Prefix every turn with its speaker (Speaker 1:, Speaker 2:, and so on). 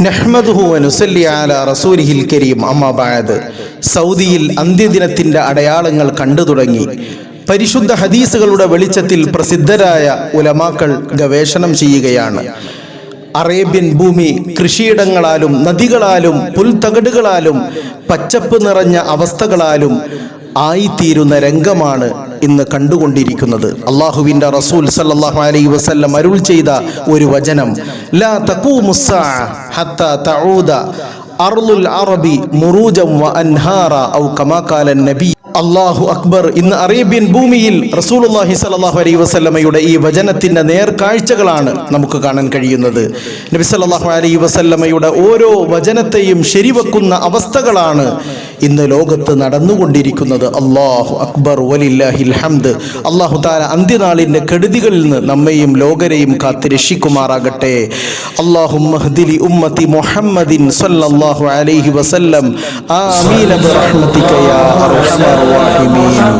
Speaker 1: നഹ്മദുഹു വനുസല്ലി അലാ റസൂലിഹിൽ കരീം. അമ്മാ ബഅദ്. സൗദിയിൽ അന്ത്യദിനത്തിന്റെ അടയാളങ്ങൾ കണ്ടു തുടങ്ങി. പരിശുദ്ധ ഹദീസുകളുടെ വെളിച്ചത്തിൽ പ്രസിദ്ധരായ ഉലമാക്കൾ ഗവേഷണം ചെയ്യുകയാണ്. അറേബ്യൻ ഭൂമി കൃഷിയിടങ്ങളാലും നദികളാലും പുൽത്തകടുകളാലും പച്ചപ്പ് നിറഞ്ഞ അവസ്ഥകളാലും ആയിത്തീരുന്ന രംഗമാണ് ഇന്ന് കണ്ടുകൊണ്ടിരിക്കുന്നത്. അള്ളാഹുവിൻ്റെ റസൂൽ സല്ലല്ലാഹു അലൈഹി വസല്ലം അരുൾ ചെയ്ത ഒരു വചനം, ലാ തഖൂമുസ്സാഅ ഹത്താ തഊദ അർളുൽ അറബി മുറൂജൻ വ അൻഹാറ ഔ കമാ ഖാല നബി. അല്ലാഹു അക്ബർ. ഇന്ന് അറേബ്യൻ ഭൂമിയിൽ റസൂലുള്ളാഹി സ്വല്ലല്ലാഹു അലൈഹി വസല്ലമയുടെ ഈ വചനത്തിൻ്റെ നേർക്കാഴ്ചകളാണ് നമുക്ക് കാണാൻ കഴിയുന്നത്. നബി സല്ലല്ലാഹു അലൈഹി വസല്ലമയുടെ ഓരോ വചനത്തെയും ശരിവെക്കുന്ന അവസ്ഥകളാണ് ഇന്ന് ലോകത്ത് നടന്നുകൊണ്ടിരിക്കുന്നത്. അല്ലാഹു അക്ബർ വലില്ലാഹിൽ ഹംദ്. അല്ലാഹു തആല അന്ത്യനാളിൻ്റെ കെടുതികളിൽ നിന്ന് നമ്മെയും ലോകരെയും കാത്ത് രക്ഷിക്കുമാറാകട്ടെ. അല്ലാഹുമ്മ ഹ്ദിലി ഉമ്മത്തി മുഹമ്മദിൻ സല്ലല്ലാഹു അലൈഹി വസല്ലം ആമീൻ ബിറഹ്മതിക യാ അർഹമർ റഹീമീൻ.